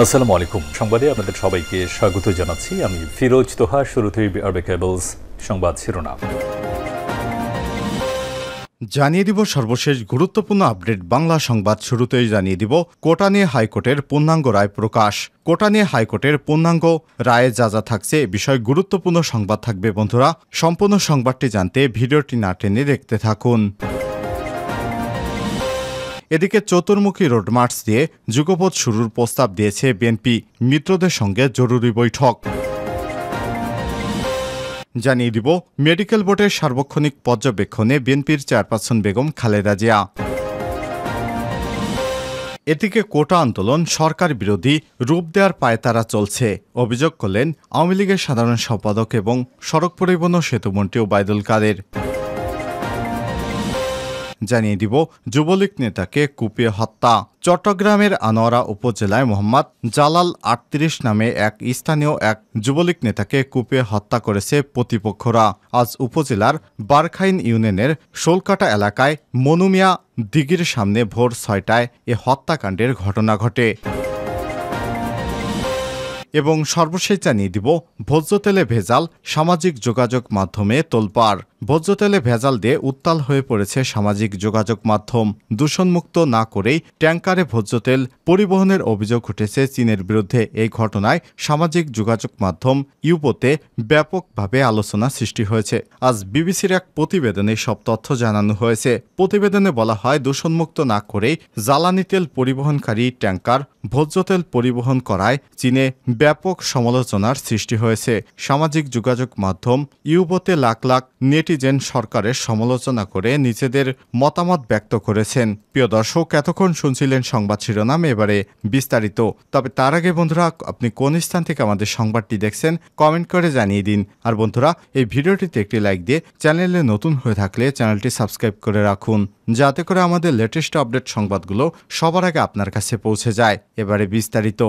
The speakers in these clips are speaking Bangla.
আসসালামু আলাইকুম। সংবাদে আপনাদের সবাইকে স্বাগত জানাচ্ছি। আমি ফিরোজ তোহা। শুরুতেই আরবে কেবলস সংবাদ শিরোনাম জানিয়ে দিব সর্বশেষ গুরুত্বপূর্ণ আপডেট বাংলা সংবাদ। শুরুতেই জানিয়ে দিব কোটা নিয়ে হাইকোর্টের পূর্ণাঙ্গ রায় প্রকাশ। কোটা নিয়ে হাইকোর্টের পূর্ণাঙ্গ রায়ে যা যা থাকছে এ বিষয়ে গুরুত্বপূর্ণ সংবাদ থাকবে বন্ধুরা। সম্পূর্ণ সংবাদটি জানতে ভিডিওটি না টেনে দেখতে থাকুন। এদিকে চতুর্মুখী রোডমার্চ দিয়ে যুগপথ শুরুর প্রস্তাব দিয়েছে বিএনপি, মিত্রদের সঙ্গে জরুরি বৈঠক। জানিয়ে দিব মেডিকেল বোর্ডের সার্বক্ষণিক পর্যবেক্ষণে বিএনপির চেয়ারপারসন বেগম খালেদা জিয়া। এদিকে কোটা আন্দোলন সরকার বিরোধী রূপ দেওয়ার পায়তারা চলছে অভিযোগ করলেন আওয়ামী লীগের সাধারণ সম্পাদক এবং সড়ক পরিবহন ও সেতুমন্ত্রী ওবায়দুল কাদের। জানিয়ে দিব যুবলীগ নেতাকে কুপিয়ে হত্যা। চট্টগ্রামের আনোয়ারা উপজেলায় মোহাম্মদ জালাল ৩৮ নামে এক স্থানীয় এক যুবলীগ নেতাকে কুপিয়ে হত্যা করেছে প্রতিপক্ষরা। আজ উপজেলার বারখাইন ইউনিয়নের শোলকাটা এলাকায় মনুমিয়া দিঘির সামনে ভোর ৬টায় এ হত্যাকাণ্ডের ঘটনা ঘটে। এবং সর্বশেষ জানিয়ে দিব ভোজ্য তেলে ভেজাল সামাজিক যোগাযোগ মাধ্যমে তোলপাড়। ভোজ্য তেলে ভেজাল দিয়ে উত্তাল হয়ে পড়েছে সামাজিক যোগাযোগ মাধ্যম। দূষণমুক্ত না করেই ট্যাঙ্কারে ভোজ্য তেল পরিবহনের অভিযোগ উঠেছে চীনের বিরুদ্ধে। এই ঘটনায় সামাজিক যোগাযোগ মাধ্যম ইউবোতে ব্যাপকভাবে আলোচনা সৃষ্টি হয়েছে। আজ বিবিসির এক প্রতিবেদনে সব তথ্য জানানো হয়েছে। প্রতিবেদনে বলা হয়, দূষণমুক্ত না করেই জ্বালানি তেল পরিবহনকারী ট্যাঙ্কার ভোজ্য তেল পরিবহন করায় চীনে ব্যাপক সমালোচনার সৃষ্টি হয়েছে। সামাজিক যোগাযোগ মাধ্যম ইউবোতে লাখ লাখ নেটিজেন সরকারের সমালোচনা করে নিজেদের মতামত ব্যক্ত করেছেন। প্রিয় দর্শক, এতক্ষণ শুনছিলেন সংবাদ শিরোনাম, এবারে বিস্তারিত। তবে তার আগে বন্ধুরা, আপনি কোন স্থান থেকে আমাদের সংবাদটি দেখছেন কমেন্ট করে জানিয়ে দিন। আর বন্ধুরা, এই ভিডিওটিতে একটি লাইক দিয়ে চ্যানেলে নতুন হয়ে থাকলে চ্যানেলটি সাবস্ক্রাইব করে রাখুন, যাতে করে আমাদের লেটেস্ট আপডেট সংবাদগুলো সবার আগে আপনার কাছে পৌঁছে যায়। এবারে বিস্তারিত।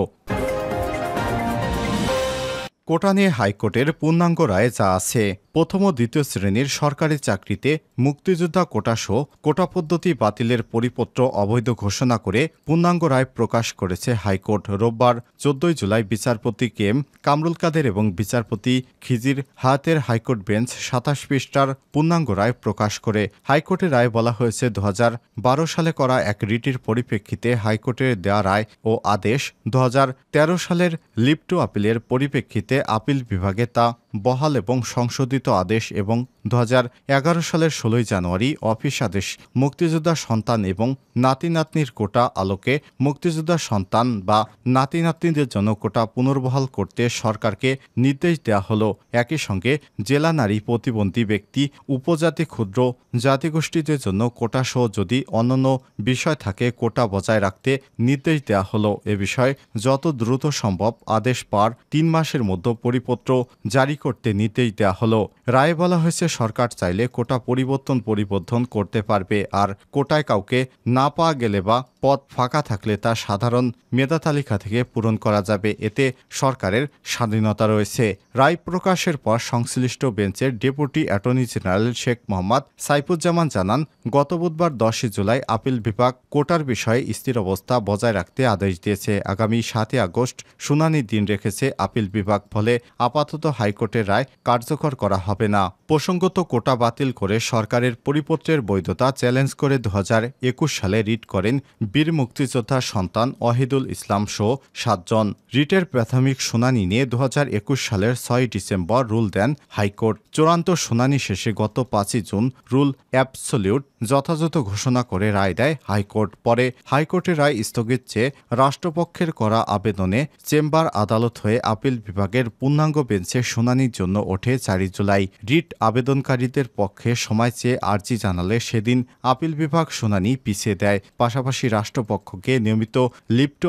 কোটা নিয়ে হাইকোর্টের পূর্ণাঙ্গ রায়ে যা আছে। প্রথম ও দ্বিতীয় শ্রেণীর সরকারি চাকরিতে মুক্তিযোদ্ধা কোটাসহ কোটা পদ্ধতি বাতিলের পরিপত্র অবৈধ ঘোষণা করে পূর্ণাঙ্গ রায় প্রকাশ করেছে হাইকোর্ট। রোববার ১৪ জুলাই বিচারপতি কে এম কামরুল কাদের এবং বিচারপতি খিজির হায়াতের হাইকোর্ট বেঞ্চ ২৭ পৃষ্ঠার পূর্ণাঙ্গ রায় প্রকাশ করে। হাইকোর্টের রায় বলা হয়েছে, ২০১২ সালে করা এক রিটের পরিপ্রেক্ষিতে হাইকোর্টের দেয়া রায় ও আদেশ ২০১৩ সালের লিভ টু আপিলের পরিপ্রেক্ষিতে আপিল বিভাগে তা বহাল এবং সংশোধিত আদেশ এবং ২০১১ সালের ১৬ জানুয়ারি অফিস আদেশ মুক্তিযোদ্ধা সন্তান এবং নাতি নাতনির কোটা আলোকে মুক্তিযোদ্ধা সন্তান বা নাতি নাতনিদের জন্য কোটা পুনর্বহাল করতে সরকারকে নির্দেশ দেওয়া হল। একই সঙ্গে জেলা নারী প্রতিবন্ধী ব্যক্তি, উপজাতি, ক্ষুদ্র জাতিগোষ্ঠীদের জন্য কোটা সহ যদি অন্যান্য বিষয় থাকে কোটা বজায় রাখতে নির্দেশ দেওয়া হল। এ বিষয়ে যত দ্রুত সম্ভব আদেশ পাওয়ার ৩ মাসের মধ্যে পরিপত্র জারি করতে নির্দেশ দেওয়া হলো। রায়ে বলা হয়েছে, সরকার চাইলে কোটা পরিবর্তন করতে পারবে, আর কোটায় কাউকে না পাওয়া গেলে বা পদ ফাঁকা থাকলে তা সাধারণ মেধা তালিকা থেকে পূরণ করা যাবে। এতে সরকারের স্বাধীনতা রয়েছে। রায় প্রকাশের পর সংশ্লিষ্ট বেঞ্চের deputy attorney general Sheikh Mohammad Saifuzzaman জানান, গত বুধবার ১০ জুলাই আপিল বিভাগ কোটার বিষয়ে স্থির অবস্থা বজায় রাখতে আদেশ দিয়েছে। আগামী ৭ আগস্ট শুনানির দিন রেখেছে আপিল বিভাগ। ফলে আপাতত হাইকোর্টের রায় কার্যকর করা হবে না। প্রসঙ্গত, কোটা বাতিল করে সরকারের পরিপত্রের বৈধতা চ্যালেঞ্জ করে ২০২১ সালে রিট করেন বীর মুক্তিযোদ্ধার সন্তান ওয়াহিদুল ইসলাম সহ ৭ জন। রিটের প্রাথমিক শুনানি নিয়ে ২০২১ সালের ৬ ডিসেম্বর রুল দেন হাইকোর্ট। চূড়ান্ত শুনানি শেষে গত ৫ জুন রুল অ্যাবসলিউট যথাযথ ঘোষণা করে রায় দেয় হাইকোর্ট। পরে হাইকোর্টের রায় স্থগিত চেয়ে রাষ্ট্রপক্ষের করা আবেদনে চেম্বার আদালত হয়ে আপিল বিভাগের পূর্ণাঙ্গ বেঞ্চে শুনানির জন্য ওঠে ৪ জুলাই। রিট আবেদনকারীদের পক্ষে সময় চেয়ে আর্জি জানালে সেদিন আপিল বিভাগ শুনানি পিছিয়ে দেয়। পাশাপাশি রাষ্ট্রপক্ষকে নিয়মিত লিভ টু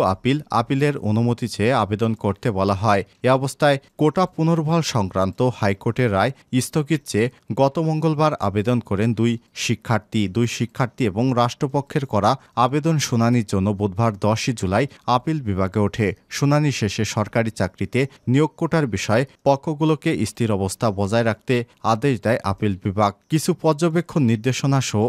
আপিলের অনুমতি চেয়ে আবেদন করতে বলা হয়। এ অবস্থায় কোটা পুনর্বহাল সংক্রান্ত হাইকোর্টের রায় স্থগিত চেয়ে গত মঙ্গলবার আবেদন করেন দুই শিক্ষার্থী এবং রাষ্ট্রপক্ষের করা আবেদন শুনানির জন্য বুধবার ১০ জুলাই আপিল বিভাগে ওঠে। শুনানি শেষে সরকারি চাকরিতে নিয়োগ কোটার বিষয়ে পক্ষগুলোকে স্থির অবস্থা বজায় রাখতে আদেশ দেয় দেয় আপিল বিভাগ। কিছু পর্যবেক্ষণ নির্দেশনা সহ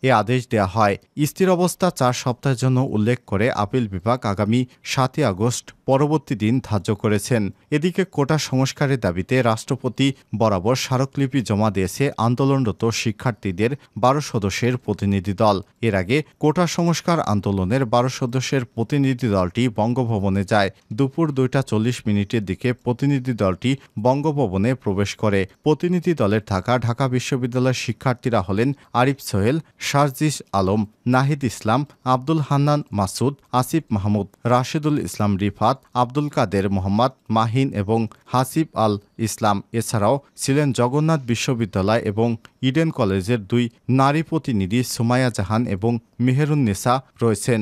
এ আদেশ দেয়া হয়। স্থির অবস্থা 4 সপ্তাহের জন্য উল্লেখ করে আপিল বিভাগ আগামী 7 আগস্ট পরবর্তী দিন ধার্য করেছেন। এদিকে কোটা সংস্কারের দাবিতে রাষ্ট্রপতি বরাবর স্মারকলিপি জমা দিয়েছে আন্দোলনরত শিক্ষার্থীদের 12 সদস্যের প্রতিনিধি দল। এর আগে কোটা সংস্কার আন্দোলনের 12 সদস্যের প্রতিনিধি দলটি বঙ্গভবনে যায়। দুপুর 2টা 40 মিনিটের দিকে প্রতিনিধি দলটি বঙ্গভবনে প্রবেশ করে। প্রতিনিধি দলের থাকা ঢাকা বিশ্ববিদ্যালয়ের শিক্ষার্থীরা হলেন আরিফ সোহেল, শারজিস আলম, নাহিদ ইসলাম, আব্দুল হান্নান মাসুদ, আসিফ মাহমুদ, রাশেদুল ইসলাম রিফাত, আব্দুল কাদের মোহাম্মদ মাহিন এবং হাসিব আল ইসলাম। এছাড়াও ছিলেন জগন্নাথ বিশ্ববিদ্যালয় এবং ইডেন কলেজের 2 নারী প্রতিনিধি সুমাইয়া জাহান এবং মেহেরুন্নেসা রয়েছেন।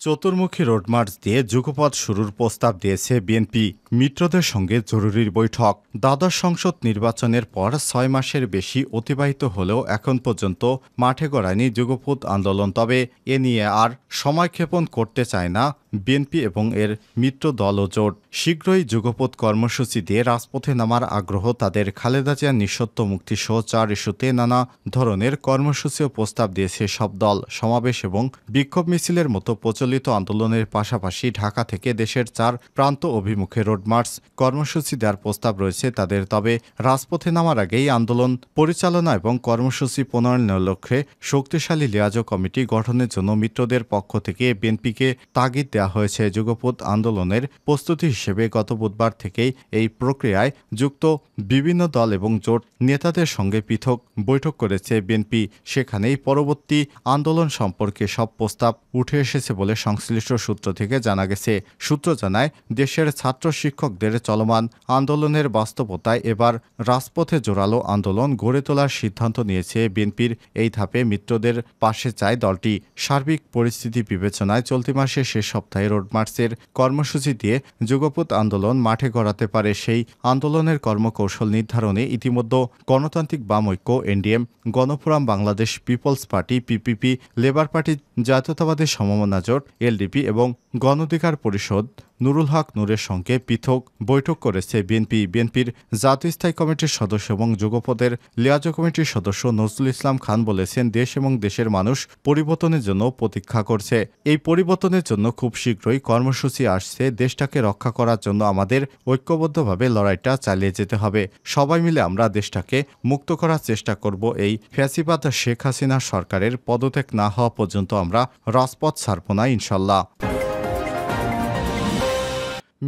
চতুর্মুখী রোডমার্চ দিয়ে যুগপথ শুরুর প্রস্তাব দিয়েছে বিএনপি। মিত্রদের সঙ্গে জরুরি বৈঠক। দ্বাদশ সংসদ নির্বাচনের পর 6 মাসের বেশি অতিবাহিত হলেও এখন পর্যন্ত মাঠে গড়ায়নি যুগপথ আন্দোলন। তবে এ নিয়ে আর সময়ক্ষেপণ করতে চায় না বিএনপি এবং এর মিত্র দল ও জোট। শীঘ্রই যুগপথ কর্মসূচি দিয়ে রাজপথে নামার আগ্রহ তাদের। খালেদা জিয়ার নিঃশর্ত মুক্তিসহ 4 ইস্যুতে নানা ধরনের কর্মসূচিও প্রস্তাব দিয়েছে সব দল। সমাবেশ এবং বিক্ষোভ মিছিলের মতো প্রচলিত আন্দোলনের পাশাপাশি ঢাকা থেকে দেশের 4 প্রান্ত অভিমুখে রোডমার্চ কর্মসূচি দেওয়ার প্রস্তাব রয়েছে তাদের। তবে রাজপথে নামার আগেই আন্দোলন পরিচালনা এবং কর্মসূচি প্রণয়নের লক্ষ্যে শক্তিশালী লিয়াজো কমিটি গঠনের জন্য মিত্রদের পক্ষ থেকে বিএনপিকে তাগিদ দেওয়া হয়েছে। যুগপথ আন্দোলনের প্রস্তুতি হিসেবে গত বুধবার থেকেই এই প্রক্রিয়ায় যুক্ত বিভিন্ন দল এবং জোট নেতাদের সঙ্গে পৃথক বৈঠক করেছে বিএনপি। সেখানেই পরবর্তী আন্দোলন সম্পর্কে সব প্রস্তাব উঠে এসেছে বলে সংশ্লিষ্ট সূত্র থেকে জানা গেছে। সূত্র জানায়, দেশের ছাত্র শিক্ষকদের চলমান আন্দোলনের বাস্তবতায় এবার রাজপথে জোরালো আন্দোলন গড়ে তোলার সিদ্ধান্ত নিয়েছে বিএনপির। এই ধাপে মিত্রদের পাশে চায় দলটি। সার্বিক পরিস্থিতি বিবেচনায় চলতি মাসের শেষ সপ্তাহে রোডমার্চের কর্মসূচি দিয়ে যুগপথ আন্দোলন মাঠে গড়াতে পারে। সেই আন্দোলনের কর্মকৌশল নির্ধারণে ইতিমধ্যে গণতান্ত্রিক বাম ঐক্য NDM, Gonoforum Bangladesh people's party PPP, labour party, জাতীয়তাবাদী সমমনা জোট এলডিপি এবং গণ অধিকার পরিষদ নুরুল হক নূরের সঙ্গে পৃথক বৈঠক করেছে বিএনপি। বিএনপির জাতীয় স্থায়ী কমিটির সদস্য এবং যুগপথের লিয়াজো কমিটির সদস্য নজরুল ইসলাম খান বলেছেন, দেশ এবং দেশের মানুষ পরিবর্তনের জন্য প্রতীক্ষা করছে। এই পরিবর্তনের জন্য খুব শীঘ্রই কর্মসূচি আসছে। দেশটাকে রক্ষা করার জন্য আমাদের ঐক্যবদ্ধভাবে লড়াইটা চালিয়ে যেতে হবে। সবাই মিলে আমরা দেশটাকে মুক্ত করার চেষ্টা করব। এই ফ্যাসিবাদ শেখ হাসিনা সরকারের পদত্যাগ না হওয়া পর্যন্ত আমরা রাজপথ ছাড়ব না ইনশাল্লাহ।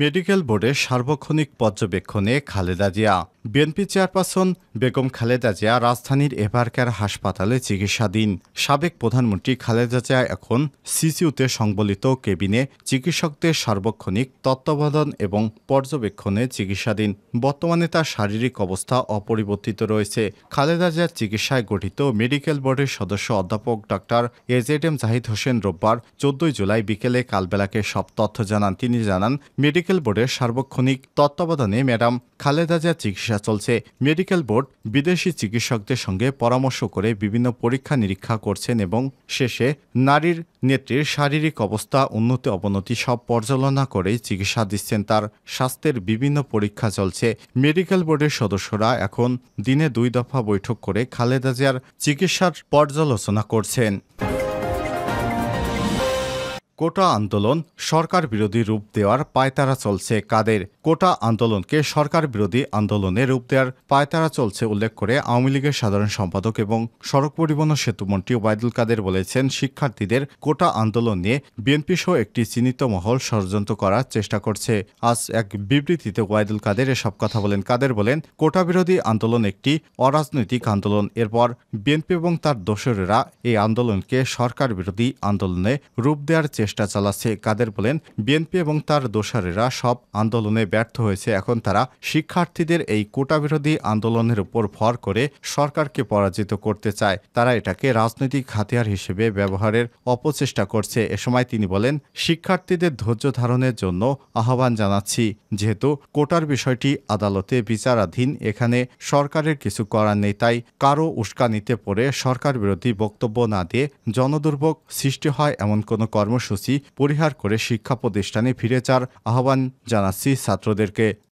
মেডিকেল বোর্ডের সার্বক্ষণিক পর্যবেক্ষণে খালেদা জিয়া। বিএনপি চেয়ারপারসন বেগম খালেদা জিয়া রাজধানীর এভারকেয়ার হাসপাতালে চিকিৎসাধীন। সাবেক প্রধানমন্ত্রী খালেদা জিয়া এখন সিসিইউতে সংবলিত কেবিনে চিকিৎসকদের সার্বক্ষণিক তত্ত্বাবধান এবং পর্যবেক্ষণে চিকিৎসাধীন। বর্তমানে তার শারীরিক অবস্থা অপরিবর্তিত রয়েছে। খালেদা জিয়ার চিকিৎসায় গঠিত মেডিকেল বোর্ডের সদস্য অধ্যাপক ডাক্তার এজেডএম জাহিদ হোসেন রোববার 14 জুলাই বিকেলে কালবেলাকে সব তথ্য জানান। তিনি জানান, মেডিকেল বোর্ডের সার্বক্ষণিক তত্ত্বাবধানে ম্যাডাম খালেদা জিয়ার চিকিৎসা চলছে। মেডিকেল বোর্ড বিদেশি চিকিৎসকদের সঙ্গে পরামর্শ করে বিভিন্ন পরীক্ষা নিরীক্ষা করছেন এবং শেষে নারীর নেত্রীর শারীরিক অবস্থা উন্নতি অবনতি সব পর্যালোচনা করেই চিকিৎসা দিচ্ছেন। তার স্বাস্থ্যের বিভিন্ন পরীক্ষা চলছে। মেডিকেল বোর্ডের সদস্যরা এখন দিনে 2 দফা বৈঠক করে খালেদা জিয়ার চিকিৎসার পর্যালোচনা করছেন। কোটা আন্দোলন সরকার বিরোধী রূপ দেওয়ার পায়তারা চলছে কাদের? কোটা আন্দোলনকে সরকার বিরোধী আন্দোলনে রূপ দেওয়ার পায়তারা চলছে উল্লেখ করে আওয়ামী লীগের সাধারণ সম্পাদক এবং সড়ক পরিবহন ও সেতুমন্ত্রী ওবায়দুল কাদের বলেছেন, শিক্ষার্থীদের কোটা আন্দোলন নিয়ে বিএনপি সহ একটি চিহ্নিত মহল ষড়যন্ত্র করার চেষ্টা করছে। আজ এক বিবৃতিতে ওবায়দুল কাদের এসব কথা বলেন। কাদের বলেন, কোটা বিরোধী আন্দোলন একটি অরাজনৈতিক আন্দোলন। এরপর বিএনপি এবং তার দোসরেরা এই আন্দোলনকে সরকার বিরোধী আন্দোলনে রূপ দেওয়ার চেষ্টা চালাচ্ছে। কাদের বলেন, বিএনপি এবং তার দোসরেরা সব আন্দোলনে ব্যর্থ হয়েছে। এখন তারা শিক্ষার্থীদের এই কোটা বিরোধী আন্দোলনের উপর ভর করে সরকারকে পরাজিত করতে চায়। তারা এটাকে রাজনৈতিক হাতিয়ার হিসেবে ব্যবহারের অপচেষ্টা করছে। এ সময় তিনি বলেন, শিক্ষার্থীদের ধৈর্য ধারণের জন্য আহ্বান জানাচ্ছি। যেহেতু কোটার বিষয়টি আদালতে বিচারাধীন, এখানে সরকারের কিছু করার নেই। তাই কারো উস্কানিতে পড়ে সরকার বিরোধী বক্তব্য না দিয়ে জনদুর্ভোগ সৃষ্টি হয় এমন কোনো কর্মসূচি পরিহার করে শিক্ষা প্রতিষ্ঠানে ফিরে যাওয়ার আহ্বান জানাচ্ছি ছাত্রদেরকে।